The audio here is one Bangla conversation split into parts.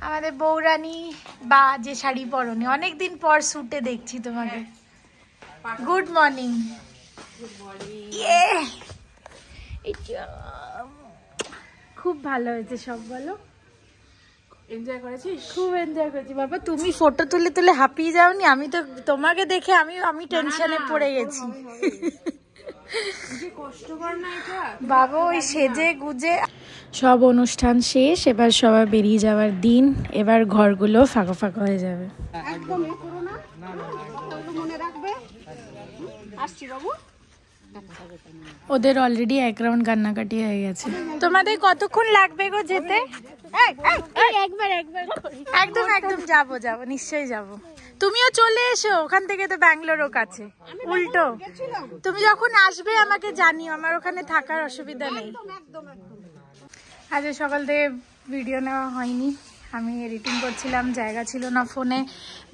আমাদের বৌরানী বা যে শাড়ি পরনি, অনেকদিন পর শুটে দেখছি তোমাকে। Good morning. খুব ভালো হয়েছে সব, বলো। এনজয় করেছিস? খুব এনজয় করেছি বাবা। তুমি ফটো তুলে তুলে হাঁপিয়ে যাওনি? আমি তো তোমাকে দেখে আমি টেনশনে পড়ে গেছি। বাবা ওই সেজে গুজে সব অনুষ্ঠান শেষ, এবার সবাই বেরিয়ে যাওয়ার দিন। এবার ঘরগুলো ফাঁকা ফাঁকা হয়ে যাবে। ওদের অলরেডি এক রাউন্ড কান্নাকাটি হয়ে গেছে। তোমাদের কতক্ষণ লাগবে গো যেতে? একদম একদম যাবো নিশ্চয়ই যাবো। তুমিও চলে এসো, ওখান থেকে তো ব্যাঙ্গালোরও কাছে। উল্টো তুমি যখন আসবে আমাকে জানিও, আমার ওখানে থাকার অসুবিধা নেই। আজ সকাল থেকে ভিডিও নেওয়া হয়নি, আমি এডিটিং করছিলাম, জায়গা ছিল না ফোনে।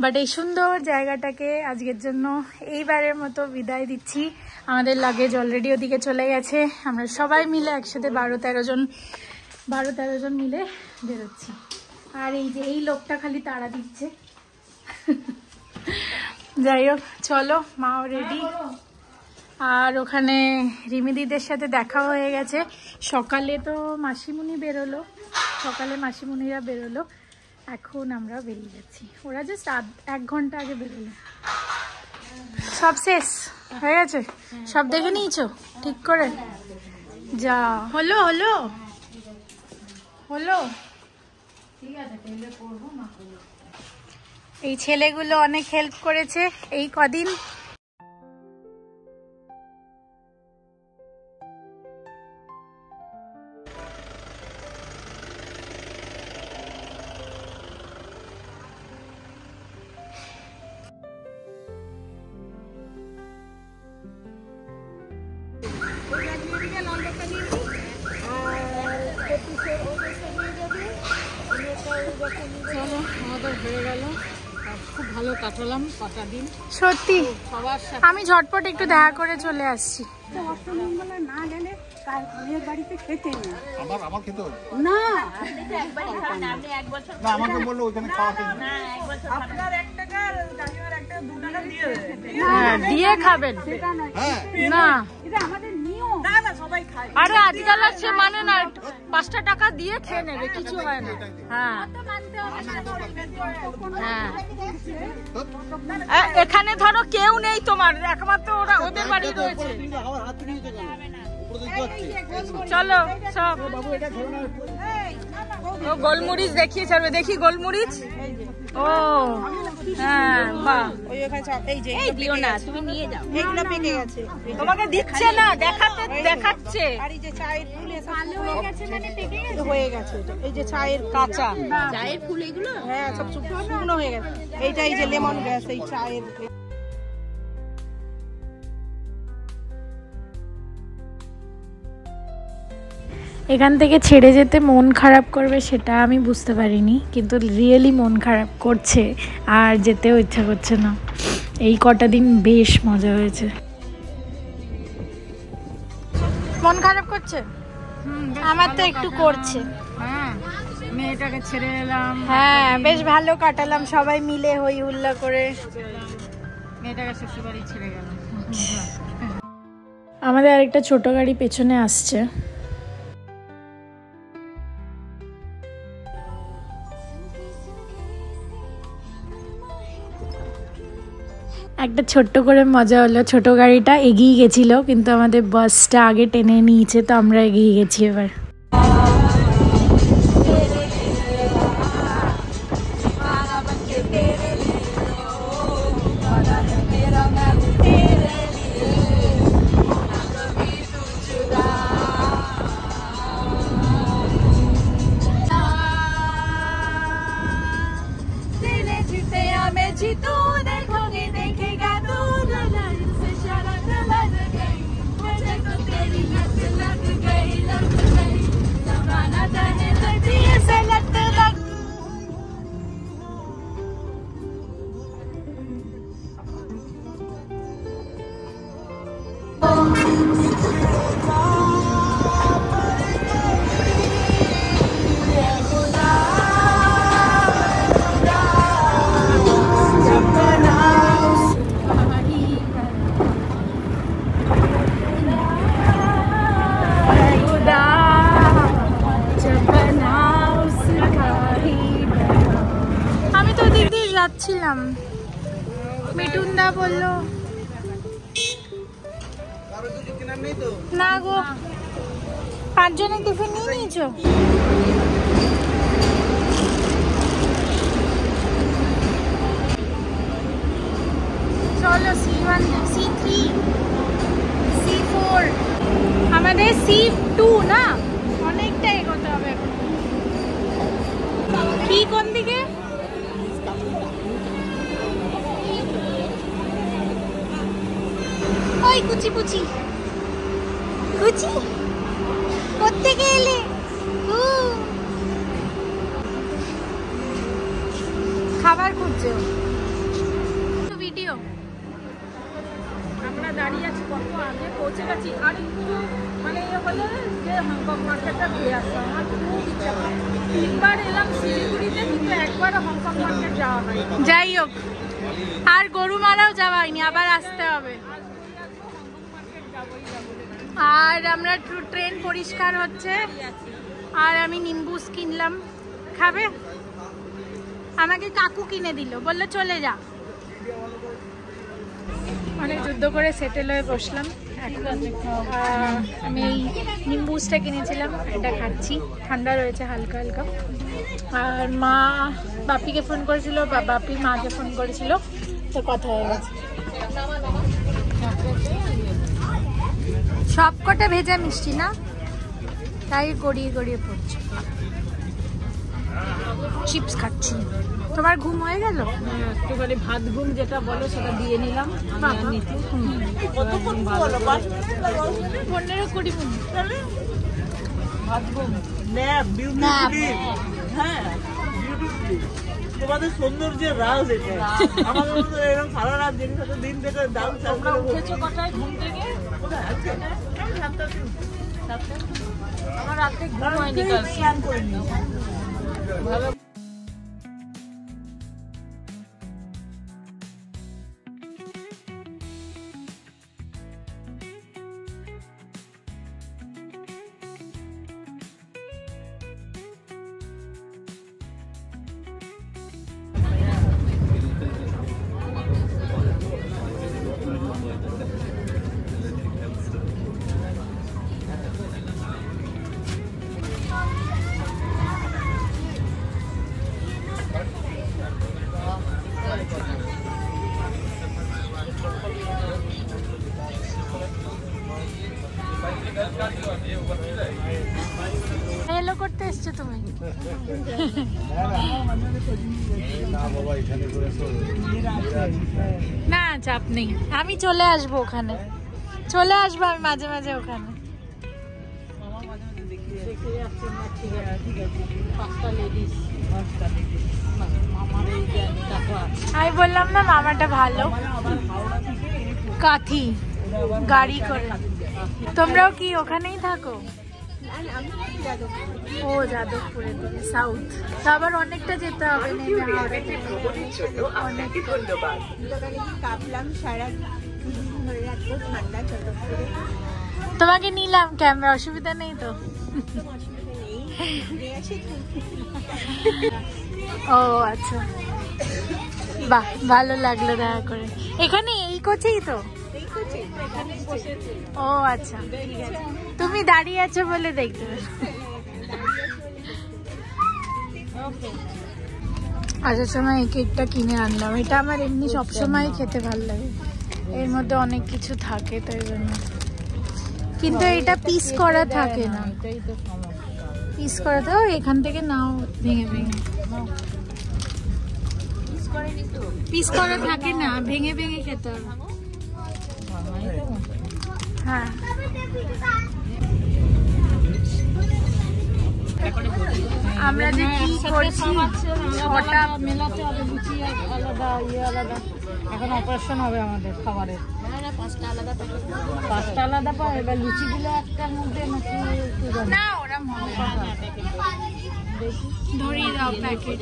বাট এই সুন্দর জায়গাটাকে আজকের জন্য এইবারের মতো বিদায় দিচ্ছি। আমাদের লাগেজ অলরেডি ওদিকে চলে গেছে। আমরা সবাই মিলে একসাথে 12-13 জন মিলে বেরোচ্ছি। আর এই যে এই লোকটা খালি তাড়া দিচ্ছে। যাই হোক, চলো, মাও রেডি। আর ওখানে রিমিদিদের সাথে দেখা হয়ে গেছে। সকালে তো মাসিমুনি বেরোলো, মাসিমুনিরা বেরোলো, এখন আমরা বেরিয়ে যাচ্ছি। ওরা জাস্ট 1 ঘন্টা আগে বেরোলো। সব শেষ হয়ে গেছে? সব দেখে নিয়েছো ঠিক করে? যা হলো ঠিক আছে, এই ছেলেগুলো অনেক হেল্প করেছে এই কদিন। আমাদের হয়ে গেল, খুব ভালো কাটালাম কটা দিন সত্যি। আমি ঝটপট একটু দেখা করে চলে আসছি। না গেলে কার মেয়ের বাড়িতে খেতে নেই, আবার খেতে হবে না আমাকে বললো ওখানে খাওয়া আপনার 1 টাকা কাকিমার 1 টাকা 2 টাকা দিয়ে দিয়ে খাবেন না? এটা আমাদের নিয়ম। না না, সবাই খায়। আরে আজকাল আছে মানে না, 5টা টাকা দিয়ে খেয়ে নেবে, কিছু হয় না। হ্যাঁ, এখানে ধরো কেউ নেই তোমার, একমাত্র ওরা ওদের বাড়ি রয়েছে। চলো সব গোলমরিচ দেখিয়ে ছাড়বে, দেখি গোলমরিচ। ও হ্যাঁ, বাহ। এই দিও না, তুমি নিয়ে যাও, এগুলো পেকে গেছে। তোমাকে দিচ্ছে না, দেখাচ্ছে। আর এই যে চায়ের ফুল কালো হয়ে গেছে, মানে পেকে গেছে, হয়ে গেছে। এই যে চায়ের কাঁচা চায়ের ফুল, এগুলো হ্যাঁ সব শুকনো হয়ে গেছে। এইটা এই যে লেমন গ্রাস, এই চায়ের। এখান থেকে ছেড়ে যেতে মন খারাপ করবে সেটা আমি বুঝতে পারিনি, কিন্তু রিয়েলি মন খারাপ করছে আর যেতেও ইচ্ছা করছে না। এই কটা দিন বেশ মজা হয়েছে। মন খারাপ করছে? আমার তো একটু করছে। হ্যাঁ, মেয়েটাকে ছেড়ে এলাম। হ্যাঁ, বেশ ভালো কাটালাম সবাই মিলে হই হুল্লা করে। মেয়েটাকে শ্বশুরবাড়ি ছেড়ে গেলাম। আমাদের আরেকটা ছোট গাড়ি পেছনে আসছে। একটা ছোট্ট করে মজা হলো, ছোট গাড়িটা এগিয়ে গেছিল কিন্তু আমাদের বাসটা আগে টেনে নিয়েছে, তো আমরা এগিয়ে গেছি এবার। যাচ্ছিলাম, মিঠুনদা বললো না গো। 5 জনের টিফিন নিয়ে নিয়েছো? চলো C1, C3, C4, আমাদের C2 না, অনেকটা এগোতে হবে এখন। কি কোন দিকে? ওই কুচি কুচি কুচি কোত্থেকে এলে? খাবার খুঁজছো? ভিডিও আমরা দাঁড়িয়ে আছি, কত আগে পৌঁছে গেছি। আর একটু মানে হলে যে হংকং মার্কেটটা ঘুরে আসতাম। আমার খুব ইচ্ছা, 3বার এলাম শিলিগুড়িতে, কিন্তু একবারও হংকং মার্কেট যাওয়া হয়। যাই হোক, আর গরুমারাও যাওয়া হয়নি, আবার আসতে হবে। আর আমরা ট্রেন পরিষ্কার হচ্ছে, আর আমি নিম্বুস কিনলাম। খাবে? আমাকে কাকু কিনে দিল, বললো চলে যা। অনেক যুদ্ধ করে সেটেল হয়ে বসলাম। এখন আমি এই নিম্বুসটা কিনেছিলাম, এটা খাচ্ছি। ঠান্ডা রয়েছে হালকা হালকা। আর মা বাপিকে ফোন করেছিল, বাপি মাকে ফোন করেছিল, তো কথা হয়ে গেছে। সব কটা ভেজা মিষ্টি না, তাই গড়িয়ে গড়িয়ে পড়ছে। চিপস খাচ্ছি। তোমার ঘুম হয়ে গেল? একটুখানি ভাত ঘুম যেটা বলো সেটা দিয়ে নিলাম। 15-20 মিনিট ভাত ঘুম হ্যাঁ, তোমাদের সৌন্দর্যের রাজ এটা। আমাদের মতো এরকম সারা রাত দিন থেকে দাম তোমরা উঠেছো কটায় ঘুম থেকে? আমার রাতে ঘুম হয়নি, স্নান করিনি। ভালো। হ্যালো করতে এসছো তুমি? না চাপ নেই, আমি চলে আসবো ওখানে, চলে আসবো আমি মাঝে মাঝে ওখানে। আমি বললাম না মামাটা ভালো, কাথি গাড়ি করে। তোমরাও কি ওখানেই থাকো? ও যাদবপুরে দিকে, সাউথ। তো আবার অনেকটা যেতে হবে। তোমাকে নিলাম ক্যামেরা, অসুবিধা নেই তো? ও আচ্ছা, বাহ ভালো লাগলো দেখা করে। এখানে এই কোচেই তো? ও আচ্ছা, তুমি দাঁড়িয়ে আছো বলে দেখতে। আসার সময় এই কেকটা কিনে আনলাম। এটা আমার এমনি সবসময় খেতে ভালো লাগে, এর মধ্যে অনেক কিছু থাকে তো এই জন্য। কিন্তু এটা পিস করা থাকে না, পিস করা তো এখান থেকে নাও ভেঙে ভেঙে। পিস করা থাকে না, ভেঙে ভেঙে খেতে হবে। হ্যাঁ আমরা যে কি করছি, 6টা মেলাতে হবে, লুচি আলাদা, ইয়ে আলাদা। এখন অপারেশন হবে আমাদের খাবারের, 5টা আলাদা পাবে। এবার লুচিগুলো একটার মধ্যে নাকি না, ওরম হবে ধরিয়ে দাও প্যাকেট।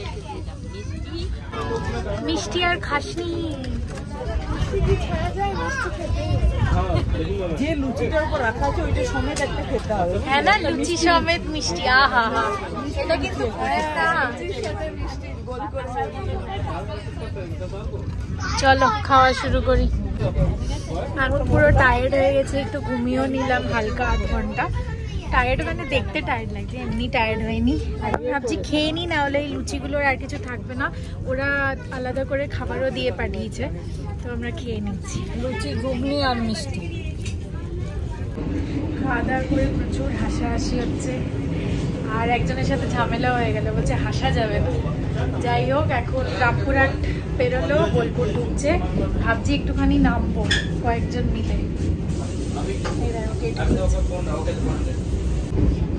মিষ্টি আর খাসনি যে লুচিটার উপর রাখা আছে ওইটা সমেত একটা খেতে হবে। হ্যাঁ না, লুচি সমেত মিষ্টি। আহা হা, এটা কিন্তু চলো খাওয়া শুরু করি। এখন পুরো টায়ার্ড হয়ে গেছে, একটু ঘুমিয়েও নিলাম হালকা 8 ঘন্টা। টায়ার্ড মানে দেখতে টায়ার্ড লাগছে, এমনি টায়ার্ড হয়নি। আর ভাবছি খেয়ে নিই, না হলে এই লুচিগুলোর আর কিছু থাকবে না। ওরা আলাদা করে খাবারও দিয়ে পাঠিয়েছে, তো আমরা খেয়ে নিচ্ছি লুচি, ঘুগনি আর মিষ্টি। খাওয়া দাওয়া করে প্রচুর হাসাহাসি হচ্ছে, আর একজনের সাথে ঝামেলা হয়ে গেল, বলছে হাসা যাবে না। যাই হোক, এখন রামপুরহাট পেরোলো, বোলপুর ঢুকছে, ভাবছি একটুখানি নামবো কয়েকজন মিলে।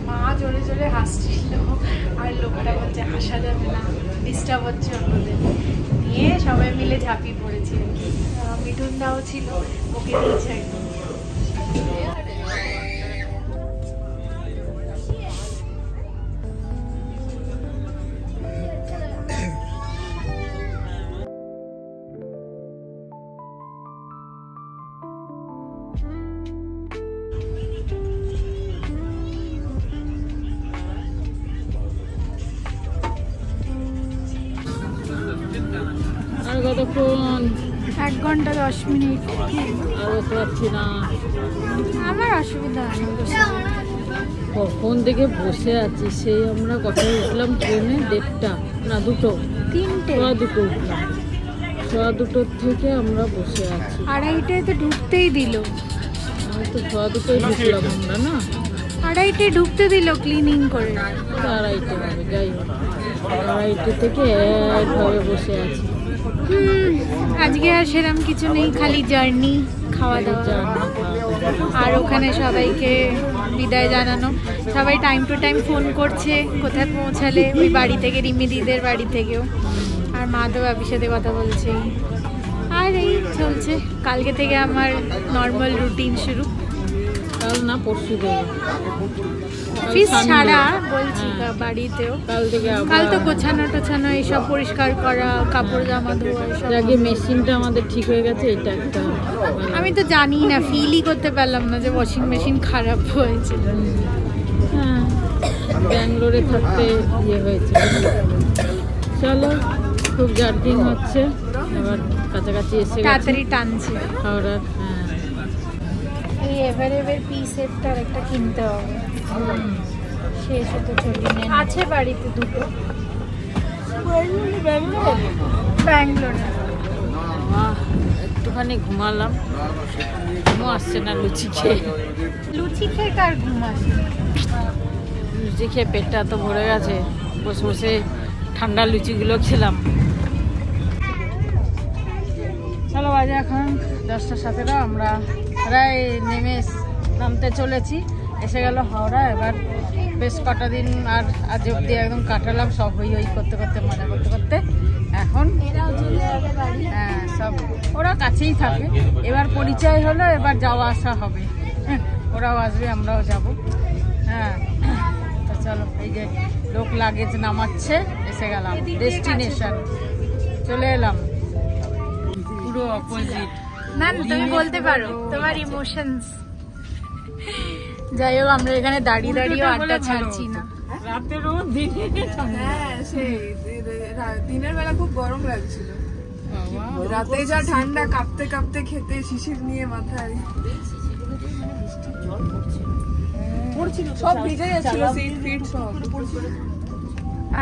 মা জোরে জোরে হাসছিল, আর লোকটা বলছে হাসা যাবে না, ডিস্টার্ব হচ্ছে অন্যদের নিয়ে। সবাই মিলে ঝাঁপিয়ে পড়েছে। মিঠুন দাও ছিল, ওকে দিয়েছে একদম। আর কতক্ষণ? 1 ঘন্টা 10 মিনিট। আর বসতে পারছি না, আমার অসুবিধা হয় না। কখন থেকে বসে আছি, সেই আমরা কখন উঠলাম ট্রেনে? 1:30 না 2টো, 3টে 2:15 উঠলাম। 2:15 থেকে আমরা বসে আছি। 2:30টায় তো ঢুকতেই দিল। আমি তো 2:15 ঢুকলাম আমরা, না 2:30টায় ঢুকতে দিল ক্লিনিং করে। 2:30 হবে, যাই হোক 2:30 থেকে একভাবে বসে আছি। আজকে আর সেরকম কিছু নেই, খালি জার্নি, খাওয়া দাওয়া, আর ওখানে সবাইকে বিদায় জানানো। সবাই টাইম টু টাইম ফোন করছে কোথায় পৌঁছালে, ওই বাড়ি থেকে, রিমি দিদের বাড়ি থেকেও। আর মা তো বাবির সাথে কথা বলছে, আর এই চলছে। কালকে থেকে আমার নর্মাল রুটিন শুরু। কাল না পরশু দেবো অফিস ছাড়া বলছি, বাড়িতেও কাল থেকে। কাল তো গোছানো টোছানো, এইসব পরিষ্কার করা, কাপড় জামা ধোয়া, এসব। আগে মেশিনটা আমাদের ঠিক হয়ে গেছে, এটা একটা। আমি তো জানি না, ফিলই করতে পারলাম না যে ওয়াশিং মেশিন খারাপ হয়েছে। হ্যাঁ, ব্যাঙ্গালোরে থাকতে ইয়ে হয়েছে। চলো, খুব জার্কিং হচ্ছে, এবার কাছাকাছি এসে গেছি তাড়াতাড়ি টানছে। হাওড়ার। হ্যাঁ, এই এভারেভার পিসেফটার একটা কিনতে হবে, শেষ হতে চলে আছে বাড়িতে 2টো। ব্যাঙ্গালোরে একটুখানি ঘুমালাম, ঘুমও আসছে না লুচি খেয়ে। লুচি খেয়ে কার ঘুম আসে? লুচি খেয়ে পেটটা তো ভরে গেছে, বসে বসে ঠান্ডা লুচিগুলো খেলাম। চলো, বাজে এখন 10:17। আমরা প্রায় নামতে চলেছি, এসে গেল হাওড়া। এবার বেশ কটা দিন আর আজ অব্দি একদম কাটালাম, সব হই হই করতে করতে, মজা করতে করতে। এখন হ্যাঁ, সব ওরা কাছেই থাকে। এবার পরিচয় হলো, এবার যাওয়া আসা হবে। ওরাও আসবে, আমরাও যাব। হ্যাঁ, তো চলো, এই যে লোক লাগেজ নামাচ্ছে, এসে গেলাম ডেস্টিনেশন, চলে এলাম। পুরো অপোজিট। না না, তুমি বলতে পারো তোমার ইমোশনস। যাই হোক, আমরা এখানে দাঁড়িয়ে দাঁড়িয়ে আড্ডা ছাড়ছি না। রাতেরও দিনে হ্যাঁ, সেই দিনের বেলা খুব গরম লাগছিল, রাতে যা ঠান্ডা, কাঁপতে কাঁপতে খেতে, শিশির নিয়ে মাথায় সব ভিজে যাচ্ছিল, সিট ফিট সব।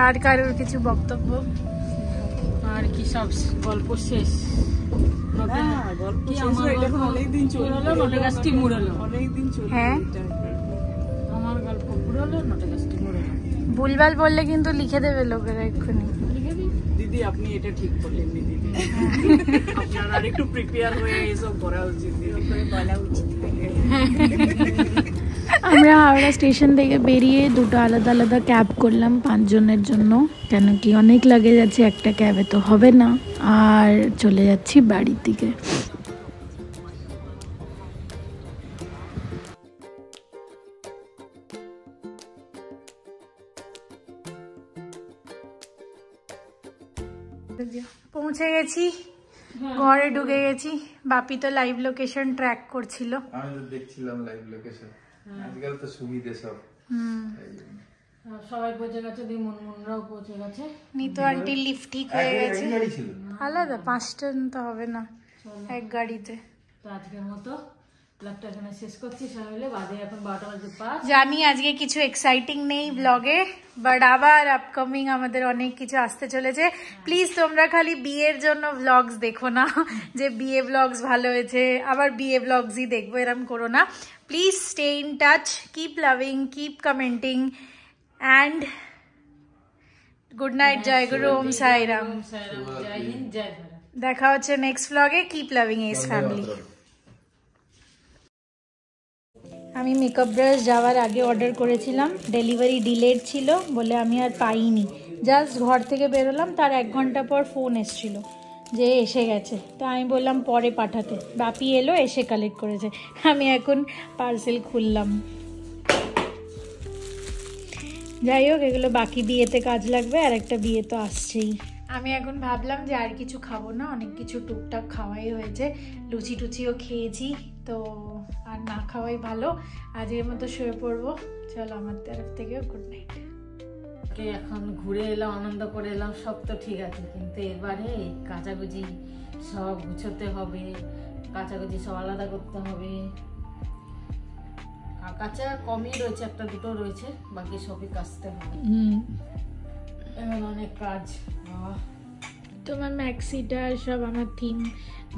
আর কারোর কিছু বক্তব্য? আর কি, সব গল্প শেষ। অনেকদিন চললো, নটেগাছটি মুড়ালো। অনেকদিন চললো। হ্যাঁ, আমার গল্প পুরোলো, নটেগাছটি মুড়ালো। ভুলভাল বললে কিন্তু লিখে দেবে লোকেরা এক্ষুনি। দিদি, আপনি এটা ঠিক বললেন দিদি। আপনার আর একটু প্রিপেয়ার হয়ে এসব করা উচিত, বলা উচিত। আমরা হাওড়া স্টেশন থেকে বেরিয়ে 2টো আলাদা আলাদা ক্যাব করলাম 5 জনের জন্য, কেন কি অনেক লাগেজ আছে, একটা ক্যাবে তো হবে না। আর চলে যাচ্ছি বাড়ির দিকে। পৌঁছে গেছি, ঘরে ঢুকে গেছি। বাপি তো লাইভ লোকেশন ট্র্যাক করছিল। আমি তো দেখছিলাম লাইভ লোকেশন, আজকাল তো সুবিধে সব। সবাই পৌঁছে গেছে, দিয়ে মুনমুনরাও পৌঁছে গেছে। নিতু আন্টি লিফট ঠিক হয়ে গেছে। আলাদা 5টা তো হবে না এক গাড়িতে। তো আজকের মতো ব্লগটা এখানে শেষ করছি। সবাই মিলে বাজে এখন 12:05। জানি আজকে কিছু এক্সাইটিং নেই ব্লগে, বাট আবার আপকামিং আমাদের অনেক কিছু আসতে চলেছে। প্লিজ তোমরা খালি বিয়ের জন্য ব্লগস দেখো না, যে বিয়ে ব্লগস ভালো হয়েছে আবার বিয়ে ব্লগসই দেখবো, এরম করো না। Please stay in touch, keep loving, keep commenting, and good night. জয় গুরু, ওম সাইরাম। জয় হিন্দ, জয় ভারত। দেখা হচ্ছে নেক্সট ব্লগে। Keep loving S family. আমি মেকআপ ব্রাশ যাওয়ার আগে অর্ডার করেছিলাম, ডেলিভারি ডিলেড ছিল বলে আমি আর পাইনি। জাস্ট ঘর থেকে বেরোলাম, তার 1 ঘন্টা পর ফোন এসেছিল যে এসে গেছে। তো আমি বললাম পরে পাঠাতে। বাপি এলো, এসে কালেক্ট করেছে। আমি এখন পার্সেল খুললাম। যাই হোক, এগুলো বাকি বিয়েতে কাজ লাগবে, আর একটা বিয়ে তো আসছেই। আমি এখন ভাবলাম যে আর কিছু খাবো না, অনেক কিছু টুকটাক খাওয়াই হয়েছে, লুচি টুচিও খেয়েছি, তো আর না খাওয়াই ভালো। আজকের মতো শুয়ে পড়বো। চলো, আমার তরফ থেকেও গুড নাইট। এখন ঘুরে এলাম, আনন্দ করে এলাম, সব তো ঠিক আছে, কিন্তু এবারে কাচাকুচি সব গুছোতে হবে, কাচাকুচি সব আলাদা করতে হবে। কাঁচা কমই রয়েছে, 1-2 রয়েছে, বাকি সবই কাচতে হবে। এবার অনেক কাজ। তোমার ম্যাক্সিটা সব আমার থিম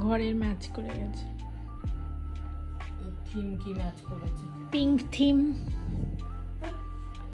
ঘরের ম্যাচ করে গেছে। থিম কি ম্যাচ করেছে? Pink theme.